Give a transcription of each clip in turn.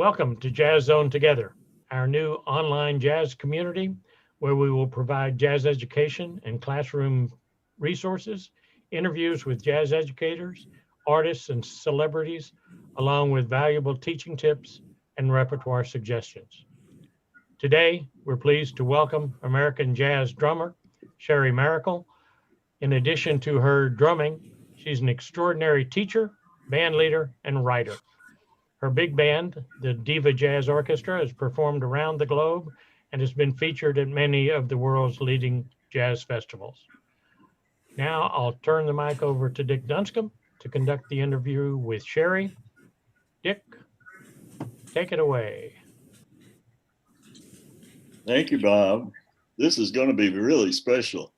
Welcome to Jazz Zone Together, our new online jazz community where we will provide jazz education and classroom resources, interviews with jazz educators, artists, and celebrities, along with valuable teaching tips and repertoire suggestions. Today, we're pleased to welcome American jazz drummer SHerrie Maricle. In addition to her drumming, she's an extraordinary teacher, band leader, and writer. Her big band, the Diva Jazz Orchestra, has performed around the globe and has been featured at many of the world's leading jazz festivals. Now I'll turn the mic over to Dick Dunscomb to conduct the interview with SHerrie. Dick, take it away. Thank you, Bob. This is going to be really special.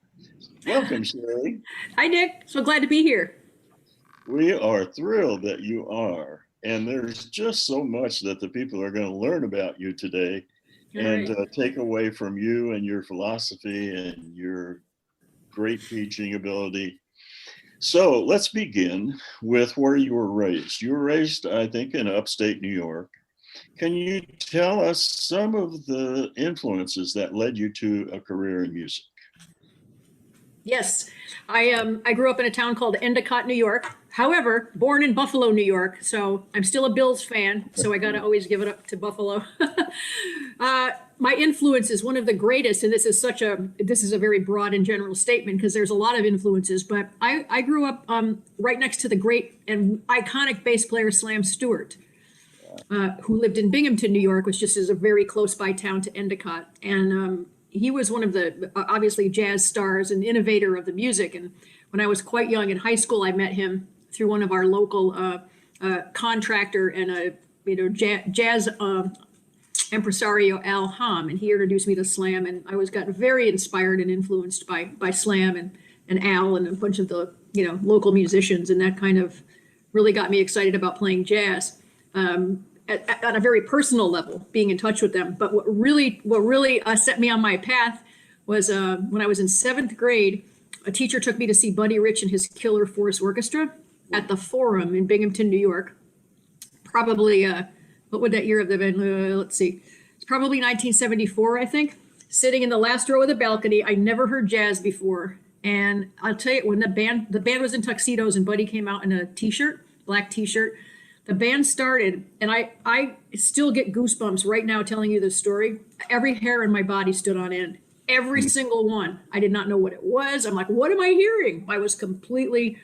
Welcome, SHerrie. Hi, Dick. So glad to be here. We are thrilled that you are. And there's just so much that the people are going to learn about you today and take away from you and your philosophy and your great teaching ability. So let's begin with where you were raised. You were raised, I think, in upstate New York. Can you tell us some of the influences that led you to a career in music? Yes, I grew up in a town called Endicott, New York. However, born in Buffalo, New York. So I'm still a Bills fan. So I got to always give it up to Buffalo. My influence is one of the greatest, and this is a very broad and general statement because there's a lot of influences. But I grew up right next to the great and iconic bass player Slam Stewart, who lived in Binghamton, New York, which just is a very close by town to Endicott. And he was one of the obviously jazz stars and innovator of the music. And when I was quite young in high school, I met him through one of our local contractor and jazz impresario, Al Hom, and he introduced me to Slam. And I got very inspired and influenced by Slam and Al and a bunch of the local musicians, and that kind of really got me excited about playing jazz. At a very personal level, being in touch with them. But what really set me on my path was when I was in 7th grade, a teacher took me to see Buddy Rich and his Killer Force Orchestra at the Forum in Binghamton, New York. Probably, what would that year have been? Let's see. It's probably 1974, I think. Sitting in the last row of the balcony. I never heard jazz before. And I'll tell you, when the band was in tuxedos and Buddy came out in a t-shirt, black t-shirt, the band started, and I still get goosebumps right now telling you this story. Every hair in my body stood on end. Every single one. I did not know what it was. I'm like, what am I hearing? I was completely,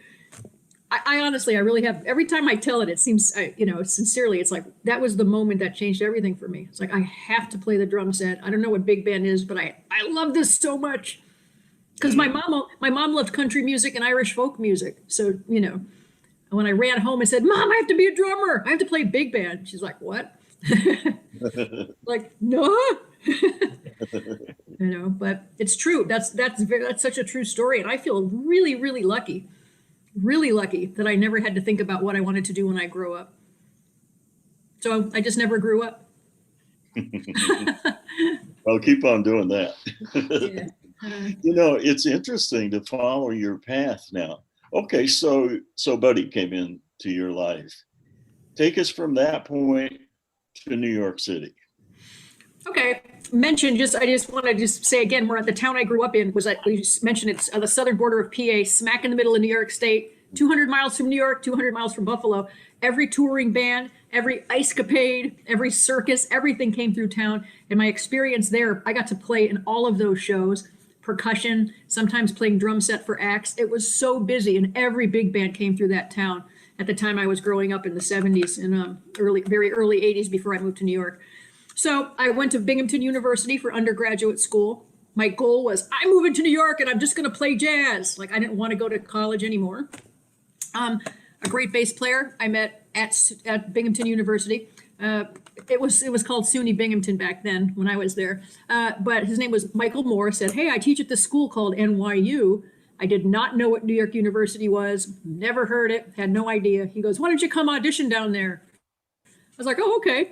I honestly, I really have, every time I tell it, it seems, sincerely, it's like, that was the moment that changed everything for me. It's like, I have to play the drum set. I don't know what big band is, but I love this so much. Because my mom loved country music and Irish folk music. So, when I ran home and said, Mom, I have to be a drummer. I have to play big band. She's like, what? Like, no. But it's true. That's such a true story. And I feel really, really lucky that I never had to think about what I wanted to do when I grow up. So I just never grew up. Well, keep on doing that. Yeah. It's interesting to follow your path now. Okay, so Buddy came into your life. Take us from that point to New York City. Okay. I just want to say again, we're at the town I grew up in. We mentioned it's on the southern border of PA, smack in the middle of New York State, 200 miles from New York, 200 miles from Buffalo. Every touring band, every ice-capade, every circus, everything came through town. And my experience there, I got to play in all of those shows. Percussion, sometimes playing drum set for acts. It was so busy, and every big band came through that town at the time I was growing up in the 70s and very early 80s before I moved to New York. So I went to Binghamton University for undergraduate school. My goal was, I'm moving to New York and I'm just going to play jazz. Like, I didn't want to go to college anymore. A great bass player I met at Binghamton University. It was called SUNY Binghamton back then when I was there. But his name was Michael Moore. Said, hey, I teach at this school called NYU. I did not know what New York University was. Never heard it. Had no idea. He goes, why don't you come audition down there? I was like, oh, okay.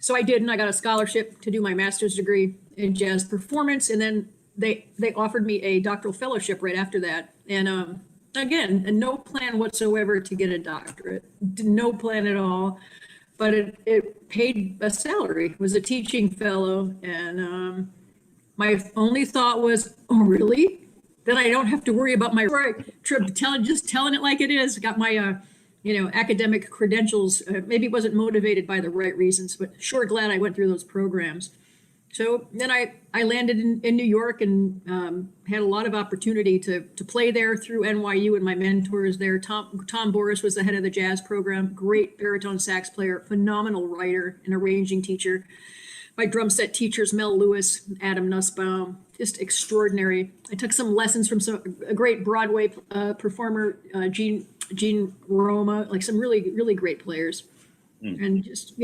So I did, and I got a scholarship to do my master's degree in jazz performance. And then they offered me a doctoral fellowship right after that. And again, no plan whatsoever to get a doctorate. No plan at all. but it paid a salary. Was a teaching fellow, and my only thought was, oh, really? Then I don't have to worry about my trip. Just telling it like it is. Got my academic credentials. Maybe wasn't motivated by the right reasons, but sure glad I went through those programs. So then I landed in New York and had a lot of opportunity to play there through NYU and my mentors there. Tom Boris was the head of the jazz program, great baritone sax player, phenomenal writer and arranging teacher. My drum set teachers, Mel Lewis, Adam Nussbaum, just extraordinary. I took some lessons from a great Broadway performer, Gene Roma, like some really, really great players. And just,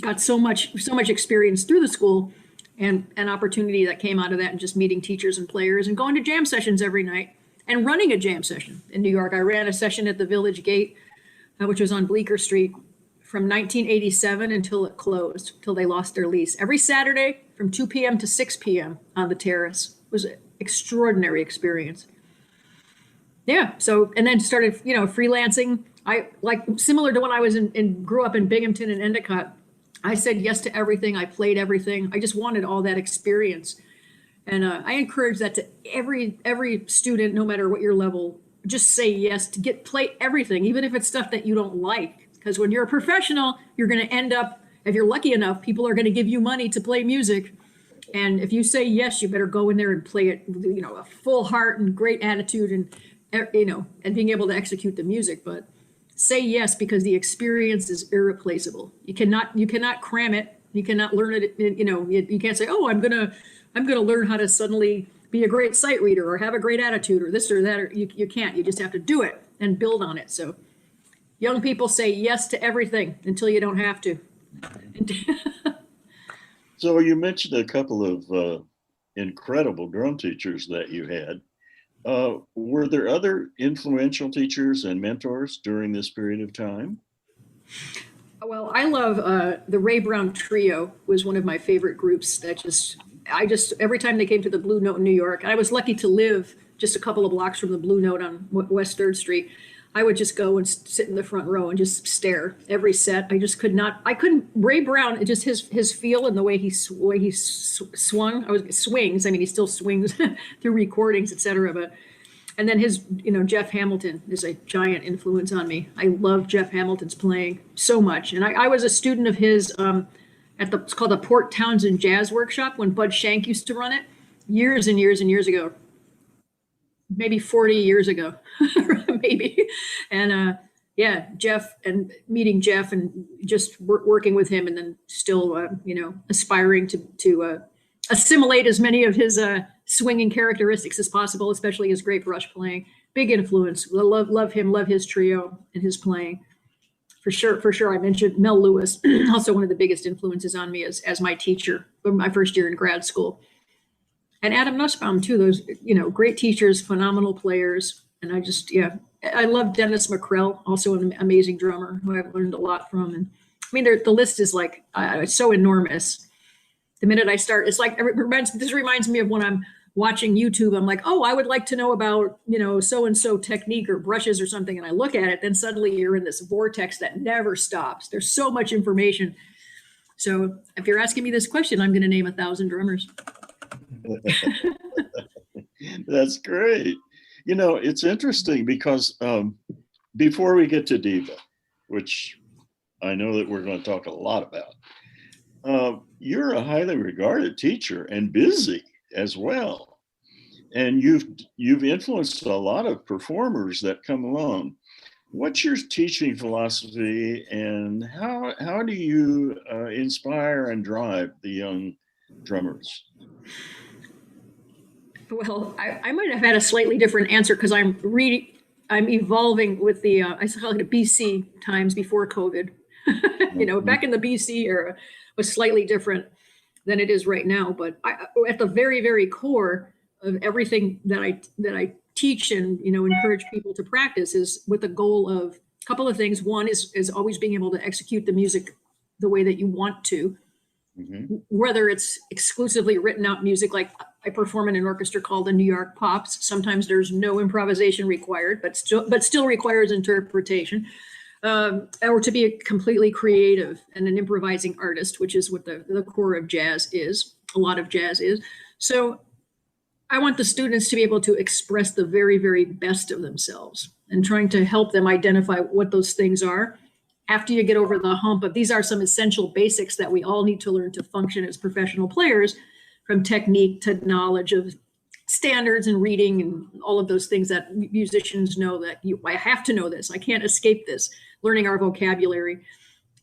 got so much experience through the school and an opportunity that came out of that, and just meeting teachers and players and going to jam sessions every night and running a jam session in New York. I ran a session at the Village Gate, which was on Bleecker Street, from 1987 until it closed, till they lost their lease. Every Saturday from 2 p.m. to 6 p.m. on the terrace. It was an extraordinary experience. Yeah, so, and then started, freelancing. I similar to when I was grew up in Binghamton and Endicott. I said yes to everything. I played everything. I just wanted all that experience. And I encourage that to every student, no matter what your level, just say yes to play everything, even if it's stuff that you don't like. Because when you're a professional, you're going to end up, if you're lucky enough, people are going to give you money to play music. And if you say yes, you better go in there and play it, a full heart and great attitude and, and being able to execute the music. But say yes, because the experience is irreplaceable. You cannot cram it. You cannot learn it. You can't say, oh, I'm going to learn how to suddenly be a great sight reader or have a great attitude or this or that. Or you can't. You just have to do it and build on it. So young people say yes to everything until you don't have to. So you mentioned a couple of incredible drum teachers that you had. Were there other influential teachers and mentors during this period of time? Well, I love the Ray Brown Trio was one of my favorite groups that every time they came to the Blue Note in New York, and I was lucky to live just a couple of blocks from the Blue Note on West 3rd Street. I would just go and sit in the front row and just stare every set. I couldn't, Ray Brown, just his feel and the way he swung, swings. I mean, he still swings through recordings, etc. And then his, Jeff Hamilton is a giant influence on me. I love Jeff Hamilton's playing so much. And I was a student of his it's called the Port Townsend Jazz Workshop when Bud Shank used to run it years and years and years ago. Maybe 40 years ago, maybe. And Jeff, and meeting Jeff and just working with him, and then still, aspiring to assimilate as many of his swinging characteristics as possible, especially his great brush playing. Big influence. Love him, love his trio and his playing. For sure. I mentioned Mel Lewis, also one of the biggest influences on me as my teacher from my first year in grad school. And Adam Nussbaum too, those, great teachers, phenomenal players. And I love Dennis McCrell, also an amazing drummer who I've learned a lot from. And I mean, the list is like, it's so enormous. The minute I start, it's like, this reminds me of when I'm watching YouTube, I'm like, oh, I would like to know about, so-and-so technique or brushes or something. And I look at it, then suddenly you're in this vortex that never stops. There's so much information. So if you're asking me this question, I'm going to name 1,000 drummers. That's great. It's interesting because before we get to Diva, which I know that we're going to talk a lot about, you're a highly regarded teacher and busy as well. And you've influenced a lot of performers that come along. What's your teaching philosophy, and how do you inspire and drive the young drummers? Well, I might have had a slightly different answer because I'm evolving with the, I call it BC times before COVID. Back in the BC era was slightly different than it is right now. But at the very, very core of everything that I teach and, encourage people to practice is with the goal of a couple of things. One is always being able to execute the music the way that you want to. Mm-hmm. Whether it's exclusively written out music, like I perform in an orchestra called the New York Pops. Sometimes there's no improvisation required, but still requires interpretation. or to be a completely creative and an improvising artist, which is what the core of jazz is. A lot of jazz is. So I want the students to be able to express the very, very best of themselves and trying to help them identify what those things are. After you get over the hump of these are some essential basics that we all need to learn to function as professional players, from technique to knowledge of standards and reading and all of those things that musicians know that I have to know this. I can't escape this. Learning our vocabulary,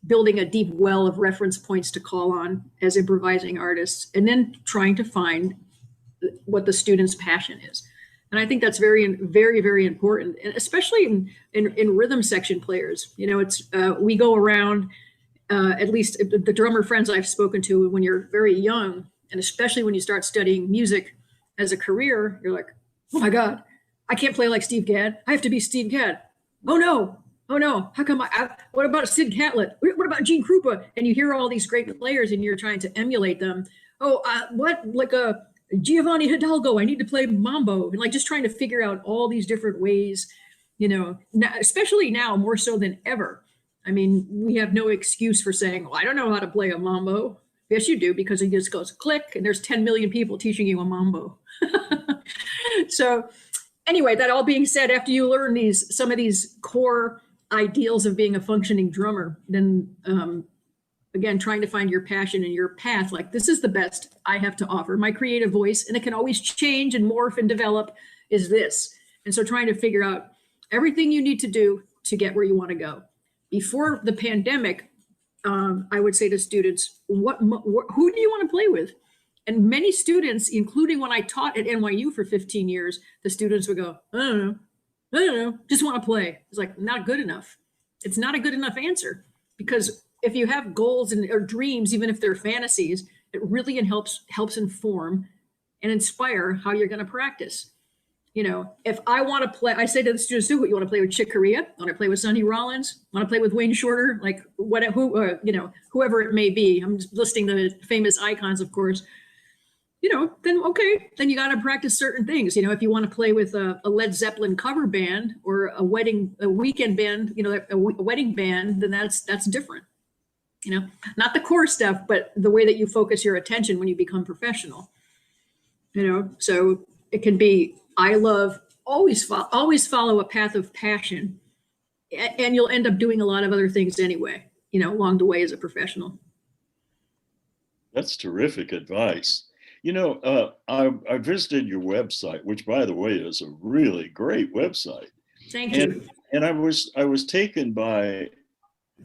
building a deep well of reference points to call on as improvising artists, and then trying to find what the student's passion is. And I think that's very, very, very important, and especially in rhythm section players. You know, it's we go around, at least the drummer friends I've spoken to, when you're very young, and especially when you start studying music as a career, you're like, oh my God, I can't play like Steve Gadd. I have to be Steve Gadd. Oh no, how come what about Sid Catlett? What about Gene Krupa? And you hear all these great players and you're trying to emulate them. Oh, like a Giovanni Hidalgo, I need to play mambo, and like just trying to figure out all these different ways, you know, now, especially now more so than ever. I mean, we have no excuse for saying, well, I don't know how to play a mambo. Yes, you do, because it just goes click and there's 10 million people teaching you a mambo. So anyway, that all being said, after you learn some of these core ideals of being a functioning drummer, then again, trying to find your passion and your path, like this is the best I have to offer. My creative voice, and it can always change and morph and develop, is this. And so trying to figure out everything you need to do to get where you want to go. Before the pandemic, I would say to students, who do you want to play with? And many students, including when I taught at NYU for 15 years, the students would go, I don't know, just want to play. It's like, not good enough. It's not a good enough answer, because if you have goals or dreams, even if they're fantasies, it really helps inform and inspire how you're going to practice. You know, if I want to play, I say to the students, you want to play with Chick Corea? Want to play with Sonny Rollins? Want to play with Wayne Shorter? Like whoever it may be. I'm just listing the famous icons, of course. You know, then okay, then you got to practice certain things. You know, if you want to play with a Led Zeppelin cover band or a weekend band, you know, a wedding band, then that's different. You know, not the core stuff, but the way that you focus your attention when you become professional. You know, so it can be, I love always follow a path of passion, and you'll end up doing a lot of other things anyway, you know, along the way as a professional. That's terrific advice. You know, I visited your website, which, by the way, is a really great website. Thank you. And I was taken by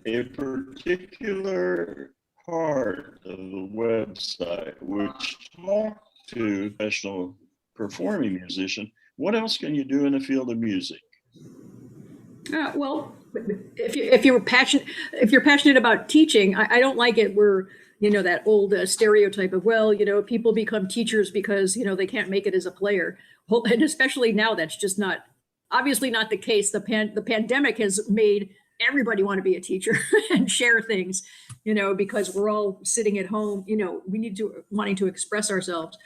a particular part of the website which talked to professional performing musician. What else can you do in the field of music? Well, if you're passionate about teaching, I don't like it where, you know, that old stereotype of, well, you know, people become teachers because, you know, they can't make it as a player. Well, and especially now, that's just obviously not the case. The pandemic has made everybody want to be a teacher and share things, you know, because we're all sitting at home, you know, wanting to express ourselves.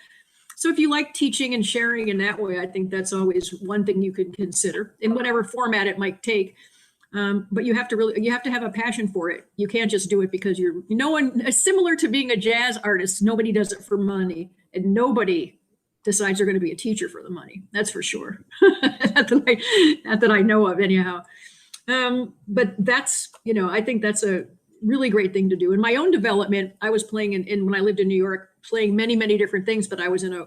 So if you like teaching and sharing in that way, I think that's always one thing you can consider in whatever format it might take. But you have to have a passion for it. You can't just do it because similar to being a jazz artist, nobody does it for money, and nobody decides they're going to be a teacher for the money. That's for sure. Not that I know of anyhow. But that's, you know, I think that's a really great thing to do. In my own development, I was playing in when I lived in New York, playing many, many different things, but I was in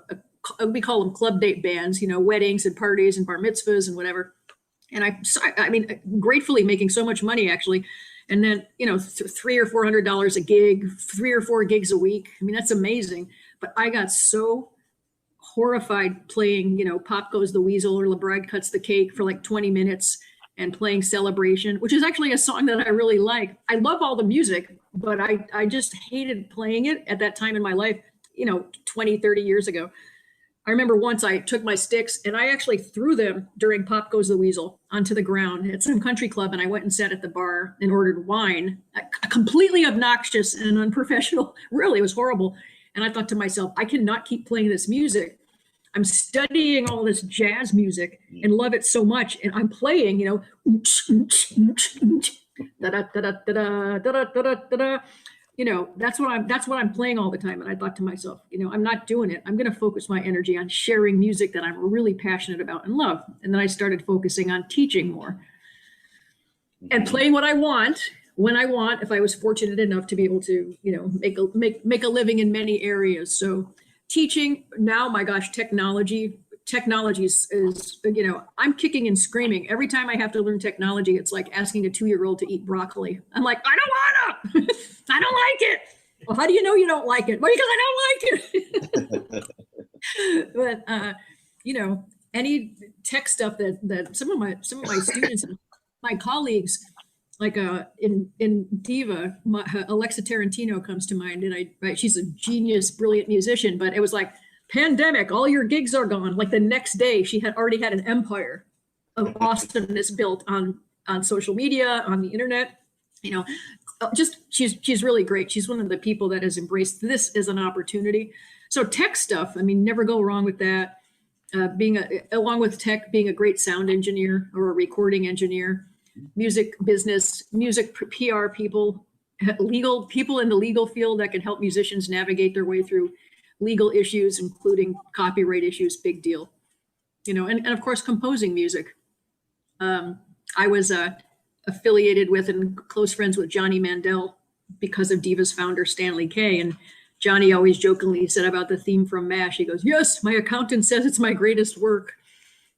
we call them club date bands, you know, weddings and parties and bar mitzvahs and whatever. And I mean, gratefully making so much money, actually. And then, you know, $300 or $400 a gig, 3 or 4 gigs a week. I mean, that's amazing. But I got so horrified playing, you know, Pop Goes the Weasel or La Bride Cuts the Cake for like 20 minutes and playing Celebration, which is actually a song that I really like. I love all the music, but I just hated playing it at that time in my life, you know, 20, 30 years ago. I remember once I took my sticks and I actually threw them during Pop Goes the Weasel onto the ground at some country club, and I went and sat at the bar and ordered wine. Completely obnoxious and unprofessional. Really, it was horrible. And I thought to myself, I cannot keep playing this music. I'm studying all this jazz music and love it so much. And I'm playing, you know, da-da-da-da-da-da-da-da-da-da. You know, that's what I'm playing all the time. And I thought to myself, you know, I'm not doing it. I'm going to focus my energy on sharing music that I'm really passionate about and love. And then I started focusing on teaching more and playing what I want when I want, if I was fortunate enough to be able to, you know, make a living in many areas. So teaching now, my gosh, technology is, you know, I'm kicking and screaming. Every time I have to learn technology, it's like asking a 2-year-old to eat broccoli. I'm like, I don't wanna, I don't like it. Well, how do you know you don't like it? Well, because I don't like it. But, you know, any tech stuff that some of my students and my colleagues, like in Diva, Alexa Tarantino comes to mind, and she's a genius, brilliant musician, but it was like, pandemic, all your gigs are gone. Like the next day, she had already had an empire of awesomeness built on social media, on the internet. You know, just she's really great. She's one of the people that has embraced this as an opportunity. So tech stuff, I mean, never go wrong with that. Along with tech, being a great sound engineer or a recording engineer, music business, music PR people, legal people in the legal field that can help musicians navigate their way through legal issues, including copyright issues, big deal. You know, and of course, composing music. I was affiliated with and close friends with Johnny Mandel because of Diva's founder, Stanley Kay. And Johnny always jokingly said about the theme from MASH, he goes, "Yes, my accountant says it's my greatest work."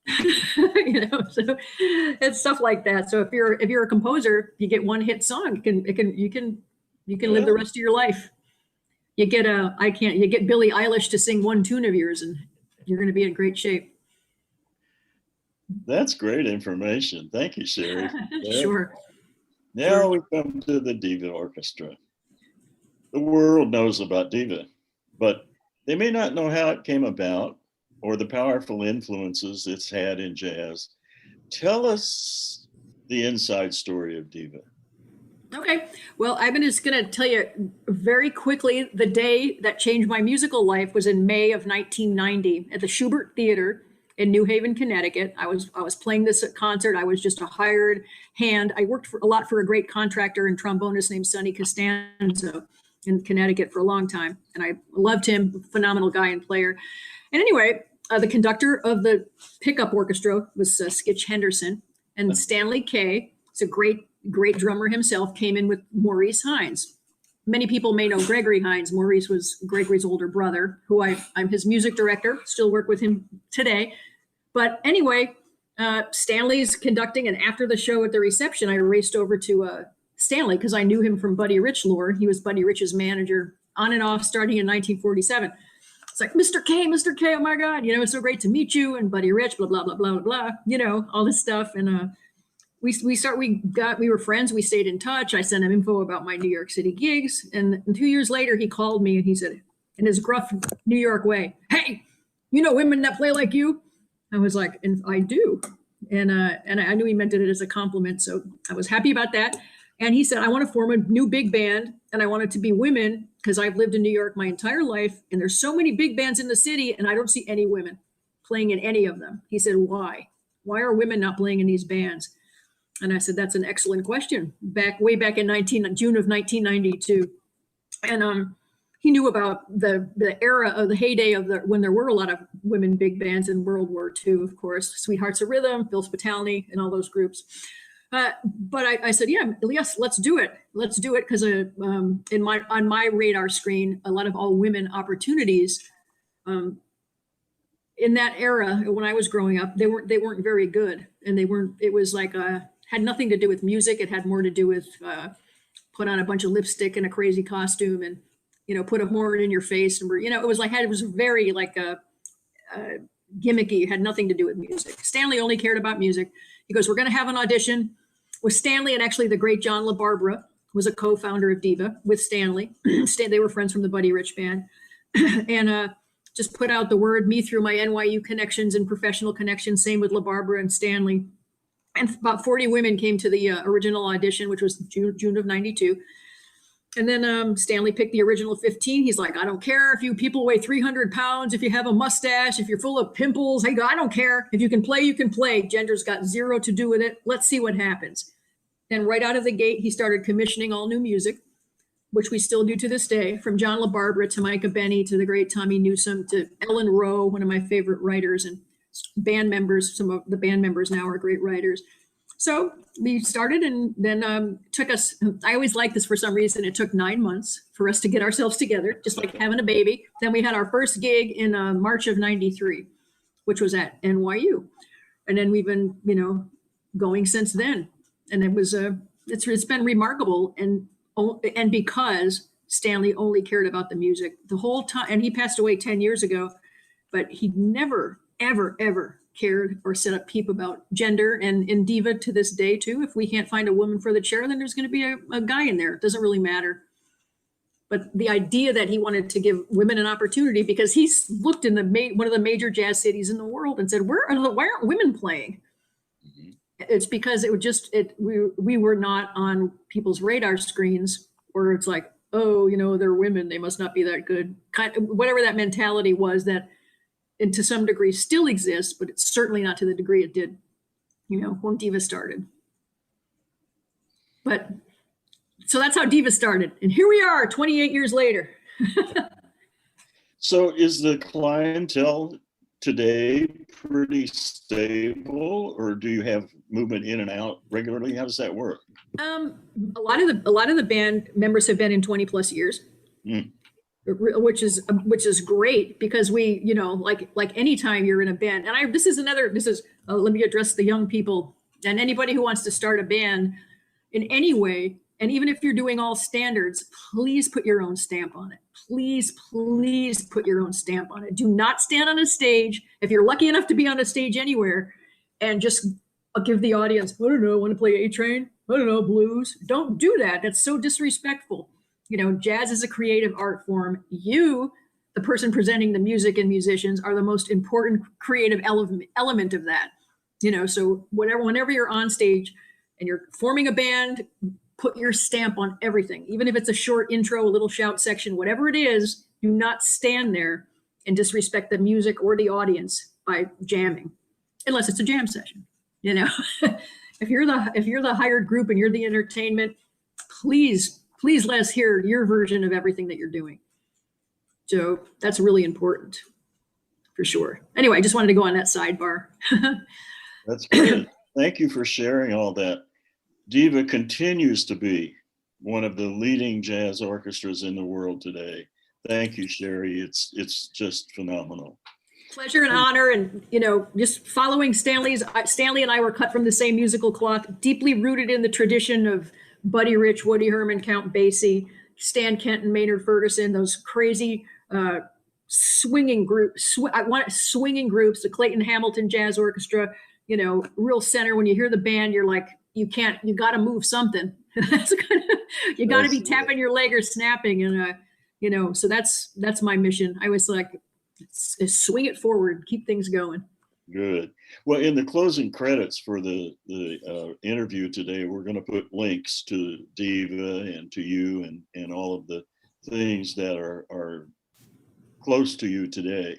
You know, so it's stuff like that. So if you're a composer, you get one hit song, you can live the rest of your life. You get Billie Eilish to sing one tune of yours, and you're going to be in great shape. That's great information. Thank you, SHerrie. Sure. Now we come to the Diva Orchestra. The world knows about Diva, but they may not know how it came about or the powerful influences it's had in jazz. Tell us the inside story of Diva. Okay. Well, I'm just going to tell you very quickly, the day that changed my musical life was in May of 1990 at the Schubert Theater in New Haven, Connecticut. I was playing this at concert. I was just a hired hand. I worked a lot for a great contractor and trombonist named Sonny Costanzo in Connecticut for a long time. And I loved him, phenomenal guy and player. And anyway, the conductor of the pickup orchestra was Skitch Henderson, and Stanley Kay, it's a great drummer himself, came in with Maurice Hines. Many people may know Gregory Hines. Maurice was Gregory's older brother, who I'm his music director, still work with him today. But anyway, Stanley's conducting, and after the show at the reception, I raced over to Stanley because I knew him from Buddy Rich lore. He was Buddy Rich's manager on and off starting in 1947. It's like, Mr. K, oh my God, you know, it's so great to meet you, and Buddy Rich, blah, blah, blah, blah, blah, blah, you know, all this stuff. And we were friends. We stayed in touch. I sent him info about my New York City gigs. And 2 years later, he called me and he said, in his gruff New York way, "Hey, you know women that play like you?" I was like, "And I do." And I knew he meant it as a compliment. So I was happy about that. And he said, "I want to form a new big band, and I want it to be women because I've lived in New York my entire life. And there's so many big bands in the city, and I don't see any women playing in any of them." He said, "Why? Why are women not playing in these bands?" And I said, "That's an excellent question." Way back in June of 1992. And he knew about the era of the heyday of when there were a lot of women big bands in World War II, of course, Sweethearts of Rhythm, Phil Spitalny, and all those groups. But I said, yes, let's do it. Let's do it because on my radar screen, a lot of all women opportunities in that era when I was growing up, they weren't very good, and it was like had nothing to do with music. It had more to do with put on a bunch of lipstick and a crazy costume and, you know, put a horn in your face. And, you know, it was very like gimmicky. It had nothing to do with music. Stanley only cared about music. He goes, "We're going to have an audition with Stanley." And actually the great John LaBarbera was a co-founder of Diva with Stanley. They were friends from the Buddy Rich band. And just put out the word, me through my NYU connections and professional connections, same with LaBarbera and Stanley. And about 40 women came to the original audition, which was June of 92. And then Stanley picked the original 15. He's like, "I don't care if you people weigh 300 pounds, if you have a mustache, if you're full of pimples. I don't care. If you can play, you can play. Gender's got zero to do with it. Let's see what happens." Then right out of the gate, he started commissioning all new music, which we still do to this day, from John LaBarbera to Micah Benny to the great Tommy Newsom to Ellen Rowe, one of my favorite writers, and band members. Some of the band members now are great writers. So we started, and then took us, I always like this for some reason, it took 9 months for us to get ourselves together, just like having a baby. Then we had our first gig in March of '93, which was at NYU. And then we've been, going since then. And it was, it's been remarkable. And because Stanley only cared about the music the whole time, and he passed away 10 years ago, but he never, ever, ever cared or set up peep about gender. And in Diva to this day too, if we can't find a woman for the chair, then there's going to be a guy in there. It doesn't really matter. But the idea that he wanted to give women an opportunity, because he's looked in one of the major jazz cities in the world and said, why aren't women playing? Mm-hmm. It's because we were not on people's radar screens, or it's like, oh, they're women, they must not be that good. Whatever that mentality was that, and to some degree still exists, but it's certainly not to the degree it did, when Diva started. But so that's how Diva started. And here we are 28 years later. So is the clientele today pretty stable, or do you have movement in and out regularly? How does that work? A lot of the band members have been in 20 plus years. Mm. Which is great, because we, like anytime you're in a band, and let me address the young people and anybody who wants to start a band in any way. And even if you're doing all standards, please put your own stamp on it. Please put your own stamp on it. Do not stand on a stage, if you're lucky enough to be on a stage anywhere, and just give the audience, I don't know, want to play A-Train? I don't know, blues. Don't do that. That's so disrespectful. Jazz is a creative art form. You, the person presenting the music and musicians, are the most important creative element of that. So whenever you're on stage and you're forming a band, put your stamp on everything. Even if it's a short intro, a little shout section, whatever it is, do not stand there and disrespect the music or the audience by jamming, unless it's a jam session. If you're the hired group and you're the entertainment, please let us hear your version of everything that you're doing. So that's really important, for sure. Anyway, I just wanted to go on that sidebar. That's great. Thank you for sharing all that. Diva continues to be one of the leading jazz orchestras in the world today. Thank you, SHerrie. It's just phenomenal. Pleasure and honor, and just following Stanley and I were cut from the same musical cloth, deeply rooted in the tradition of Buddy Rich, Woody Herman, Count Basie, Stan Kenton, Maynard Ferguson, those crazy swinging groups, the Clayton Hamilton Jazz Orchestra, real center. When you hear the band, you're like, you got to move something. You got to be tapping your leg or snapping. And, so that's my mission. I was like, swing it forward, keep things going. Good. Well, in the closing credits for the interview today, we're going to put links to Diva and to you and all of the things that are close to you today.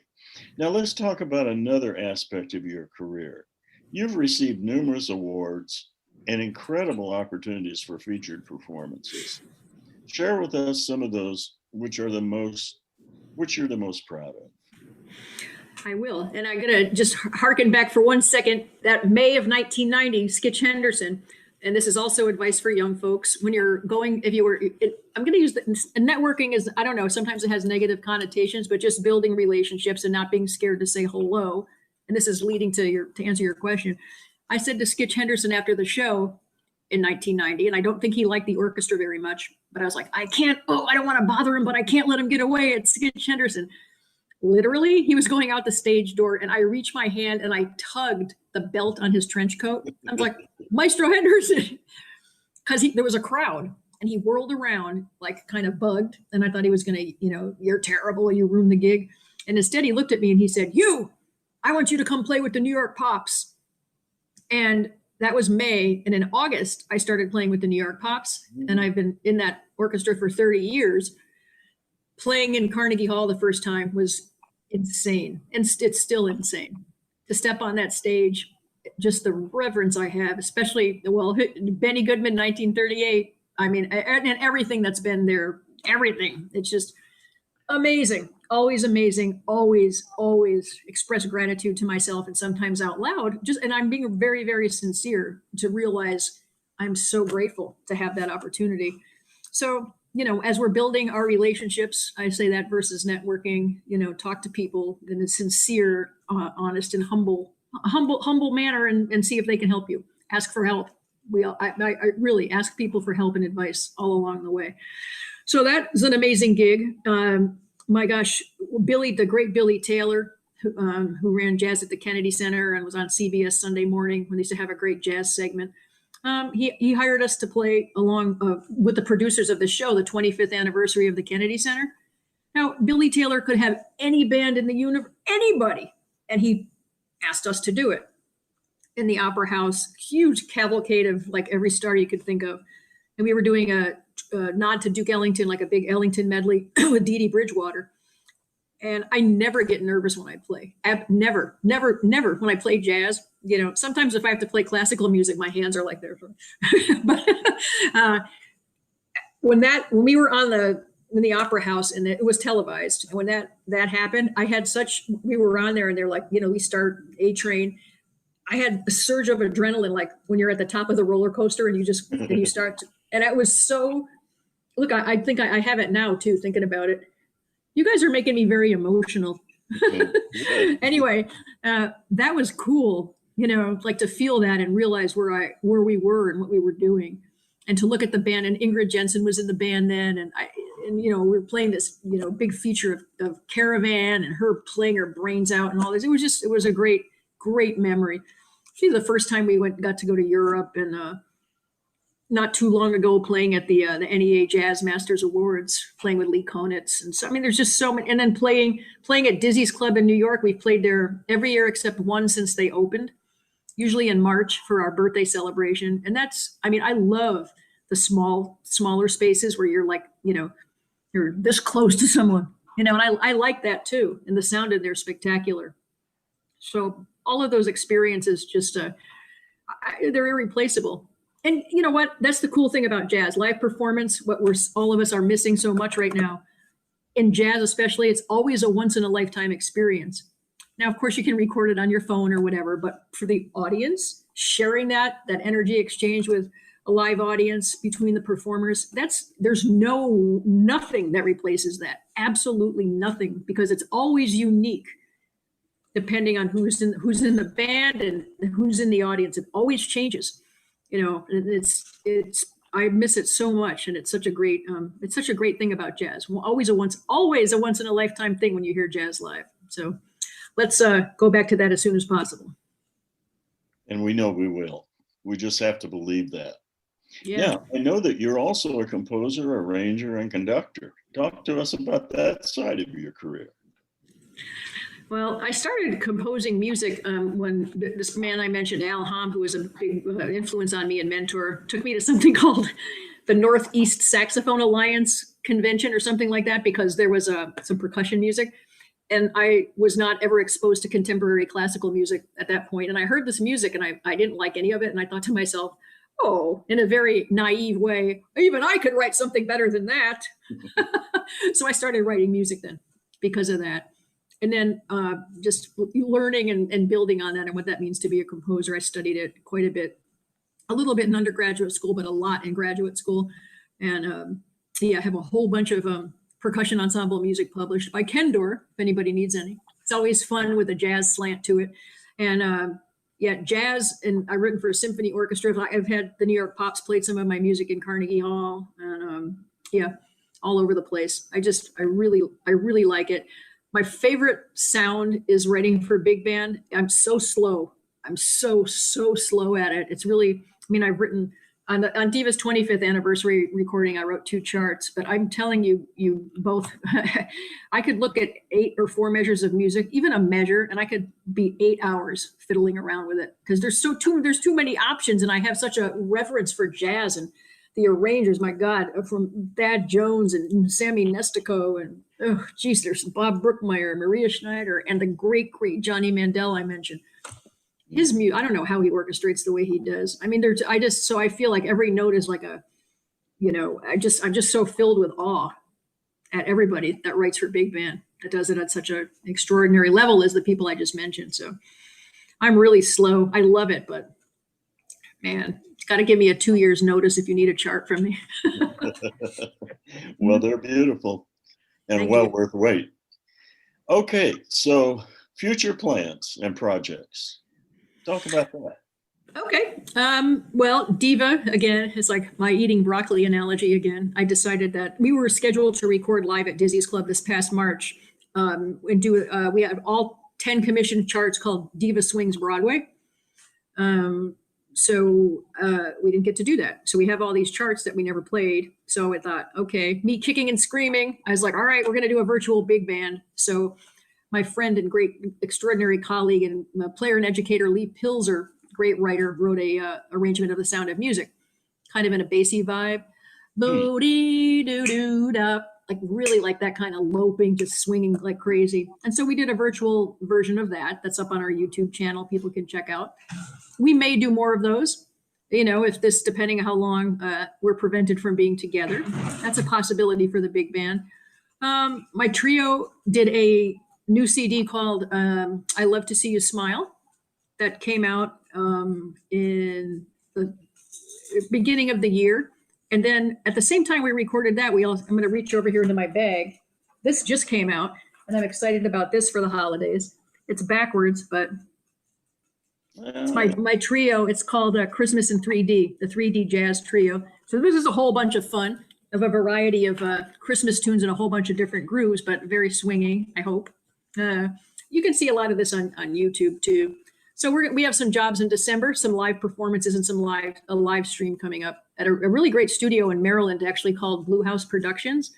Now, let's talk about another aspect of your career. You've received numerous awards and incredible opportunities for featured performances. Share with us some of those which you're the most proud of. I will. And I'm going to just harken back for 1 second. That May of 1990, Skitch Henderson, and this is also advice for young folks. When you're going, I'm going to use networking is, I don't know, sometimes it has negative connotations, but just building relationships and not being scared to say hello. And this is leading to answer your question. I said to Skitch Henderson after the show in 1990, and I don't think he liked the orchestra very much, but I was like, I don't want to bother him, but I can't let him get away. It's Skitch Henderson. Literally, he was going out the stage door, and I reached my hand and I tugged the belt on his trench coat. I was like, Maestro Henderson, because there was a crowd, and he whirled around like kind of bugged. And I thought he was going to, you're terrible, you ruined the gig. And instead he looked at me and he said, I want you to come play with the New York Pops. And that was May. And in August, I started playing with the New York Pops. And I've been in that orchestra for 30 years. Playing in Carnegie Hall the first time was insane. And it's still insane to step on that stage just the reverence I have, especially, well, Benny Goodman, 1938. I mean, and everything that's been there, everything. It's just amazing, always amazing, always express gratitude to myself and sometimes out loud. And I'm being very, very sincere to realize I'm so grateful to have that opportunity. So, as we're building our relationships, I say that versus networking, talk to people in a sincere, honest, and humble manner, and see if they can help you. Ask for help. I really ask people for help and advice all along the way. So that is an amazing gig. My gosh, the great Billy Taylor, who ran Jazz at the Kennedy Center and was on CBS Sunday morning when they used to have a great jazz segment. He hired us to play along with the producers of the show, the 25th anniversary of the Kennedy Center. Now, Billy Taylor could have any band in the universe, anybody, and he asked us to do it in the Opera House, huge cavalcade of like every star you could think of. And we were doing a nod to Duke Ellington, like a big Ellington medley with Dee Dee Bridgewater. And I never get nervous when I play. Never when I play jazz. Sometimes if I have to play classical music, my hands are like there. But when we were in the Opera House and it was televised, when that happened, we were on there and they're like, we start A Train. I had a surge of adrenaline, like when you're at the top of the roller coaster and you start to, and it was so, look, I think I have it now too, thinking about it. You guys are making me very emotional. Anyway, that was cool, like to feel that and realize where we were and what we were doing, and to look at the band. And Ingrid Jensen was in the band then, and we were playing this, big feature of Caravan and her playing her brains out and all this. It was a great memory. Actually, the first time we got to go to Europe, and not too long ago playing at the NEA Jazz Masters Awards, playing with Lee Konitz. And so, there's just so many. And then playing at Dizzy's Club in New York. We've played there every year except one since they opened, usually in March for our birthday celebration. And I love the smaller spaces where you're like, you're this close to someone, and I like that too. And the sound in there is spectacular. So all of those experiences just, they're irreplaceable. And you know what? That's the cool thing about jazz, live performance, what all of us are missing so much right now. In jazz especially, it's always a once in a lifetime experience. Now, of course, you can record it on your phone or whatever, but for the audience, sharing that energy exchange with a live audience between the performers, there's nothing that replaces that. Absolutely nothing, because it's always unique depending on who's in the band and who's in the audience. It always changes. I miss it so much, and it's such a great thing about jazz. Always a once in a lifetime thing when you hear jazz live. So let's go back to that as soon as possible. And we know we will. We just have to believe that. Yeah. I know that you're also a composer, arranger, and conductor. Talk to us about that side of your career. Well, I started composing music when this man I mentioned, Al Hom, who was a big influence on me and mentor, took me to something called the Northeast Saxophone Alliance Convention or something like that, because there was some percussion music. And I was not ever exposed to contemporary classical music at that point. And I heard this music and I didn't like any of it. And I thought to myself, oh, in a very naive way, even I could write something better than that. So I started writing music then because of that. And then just learning and building on that and what that means to be a composer. I studied it quite a little bit in undergraduate school, but a lot in graduate school. And I have a whole bunch of percussion ensemble music published by Kendor, if anybody needs any. It's always fun with a jazz slant to it. And jazz, and I've written for a symphony orchestra. I've had the New York Pops played some of my music in Carnegie Hall, and all over the place. I really like it. My favorite sound is writing for big band. I'm so slow. I'm so slow at it. It's really, I've written on Diva's 25th anniversary recording, I wrote 2 charts, but I'm telling you both, I could look at 8 or 4 measures of music, even a measure, and I could be 8 hours fiddling around with it because there's too many options. And I have such a reverence for jazz and the arrangers, my God, from Thad Jones and Sammy Nestico and there's Bob Brookmeyer, Maria Schneider, and the great Johnny Mandel I mentioned. his mute, I don't know how he orchestrates the way he does. I mean, I feel like every note is like I'm just so filled with awe at everybody that writes for big band, that does it at such an extraordinary level as the people I just mentioned. So I'm really slow. I love it, but man, it's got to give me a 2 years notice if you need a chart from me. Well, they're beautiful and Thank well you. worth the wait. Okay, so future plans and projects. Talk about that. Okay. Well, Diva, again, is like my eating broccoli analogy again. I decided that we were scheduled to record live at Dizzy's Club this past March. We had all 10 commissioned charts called Diva Swings Broadway. So we didn't get to do that. So we have all these charts that we never played. So I thought, okay, me kicking and screaming. I was like, all right, we're going to do a virtual big band. So my friend and great, extraordinary colleague and player and educator, Lee Pilzer, great writer, wrote a arrangement of The Sound of Music, kind of in a bassy vibe. Bo-dee-doo-doo-da, like really like that kind of loping, just swinging like crazy. And so we did a virtual version of that. That's up on our YouTube channel. People can check out. We may do more of those, if this, depending on how long we're prevented from being together. That's a possibility for the big band. My trio did a new CD called I Love to See You Smile that came out in the beginning of the year. And then at the same time we recorded that, I'm going to reach over here into my bag. This just came out, and I'm excited about this for the holidays. It's backwards, but it's my trio. It's called Christmas in 3D, the 3D Jazz Trio. So this is a whole bunch of fun of a variety of Christmas tunes and a whole bunch of different grooves, but very swinging, I hope. You can see a lot of this on YouTube too. So we have some jobs in December, some live performances, and a live stream coming up at a really great studio in Maryland, actually called Blue House Productions.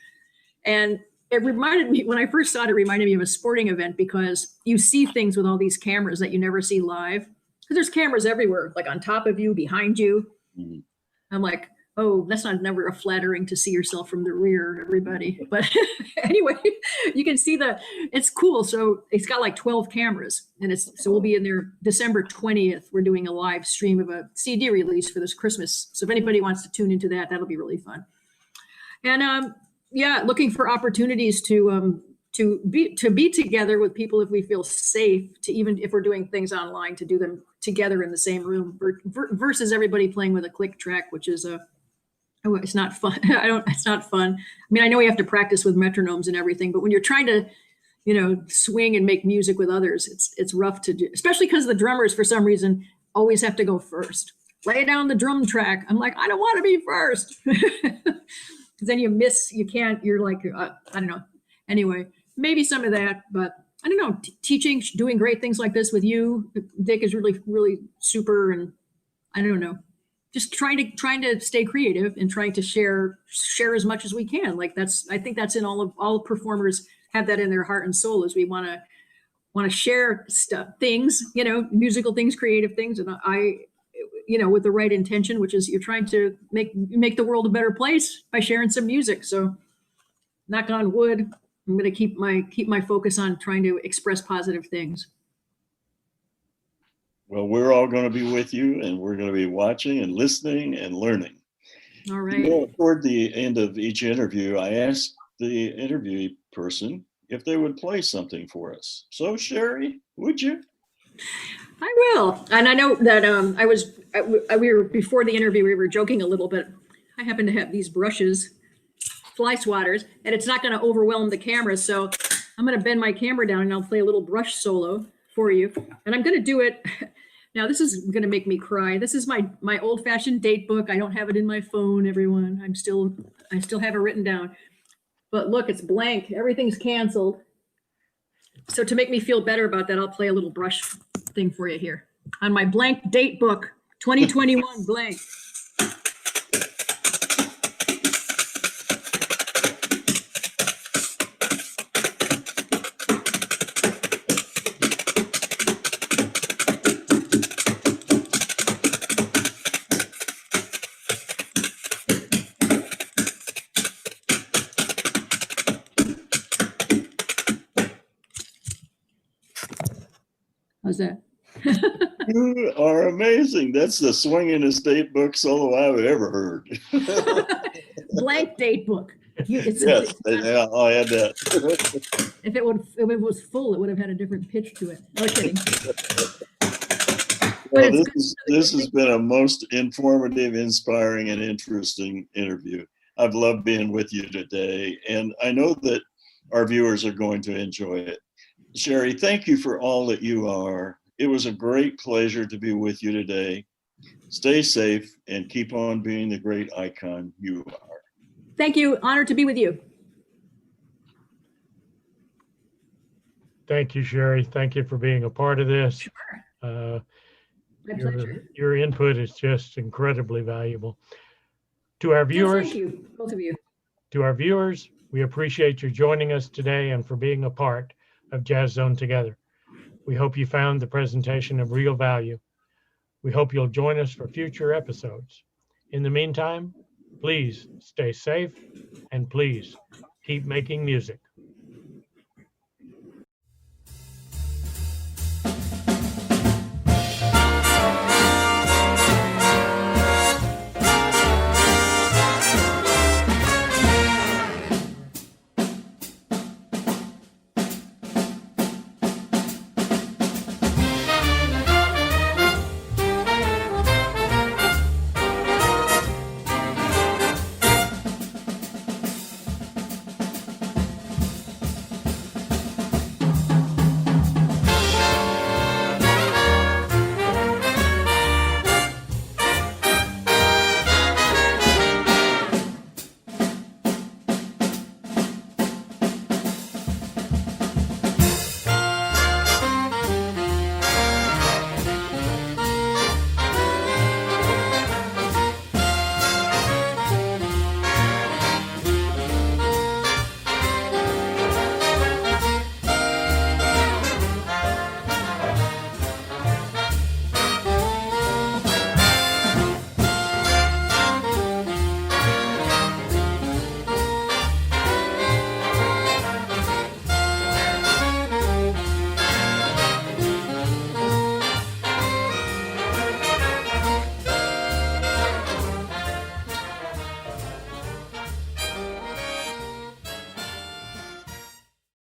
And it reminded me, when I first saw it, it reminded me of a sporting event, because you see things with all these cameras that you never see live. Because there's cameras everywhere, like on top of you, behind you. Mm-hmm. I'm like, oh, that's never flattering to see yourself from the rear, everybody. But anyway, you can see it's cool. So it's got like 12 cameras, and so we'll be in there December 20th. We're doing a live stream of a CD release for this Christmas. So if anybody wants to tune into that, that'll be really fun. And looking for opportunities to be together with people if we feel safe, to even if we're doing things online, to do them together in the same room versus everybody playing with a click track, which is it's not fun. It's not fun. I mean, I know we have to practice with metronomes and everything, but when you're trying to, swing and make music with others, it's rough to do, especially because the drummers, for some reason, always have to go first. Lay down the drum track. I'm like, I don't want to be first. Because then you're like, I don't know. Anyway, maybe some of that, but I don't know, teaching, doing great things like this with you, Dick, is really, really super. And I don't know, just trying to stay creative and trying to share as much as we can. Like I think that's in all performers have that in their heart and soul, is we want to share things, musical things, creative things. And with the right intention, which is you're trying to make the world a better place by sharing some music. So knock on wood, I'm going to keep my focus on trying to express positive things. Well, we're all going to be with you, and we're going to be watching and listening and learning. All right. Toward the end of each interview, I asked the interview person if they would play something for us. So, SHerrie, would you? I will. And I know that we were before the interview, we were joking a little bit. I happen to have these brushes, fly swatters, and it's not going to overwhelm the camera. So I'm going to bend my camera down and I'll play a little brush solo for you. And I'm going to do it. Now, this is going to make me cry. This is my old-fashioned date book. I don't have it in my phone, everyone. I still have it written down. But look, it's blank. Everything's canceled. So to make me feel better about that, I'll play a little brush thing for you here on my blank date book, 2021 blank. How's that? You are amazing. That's the swinging estate book solo I've ever heard. Blank date book. Yes, yeah, I had that. If it was full, it would have had a different pitch to it. No kidding. Well, this has been a most informative, inspiring, and interesting interview. I've loved being with you today, and I know that our viewers are going to enjoy it. SHerrie, thank you for all that you are. It was a great pleasure to be with you today. Stay safe and keep on being the great icon you are. Thank you. Honored to be with you. Thank you, SHerrie. Thank you for being a part of this. Sure. My pleasure. Your input is just incredibly valuable. To our viewers, Thank you, both of you. To our viewers, we appreciate you joining us today and for being a part of Jazz Zone Together. We hope you found the presentation of real value. We hope you'll join us for future episodes. In the meantime, please stay safe and please keep making music.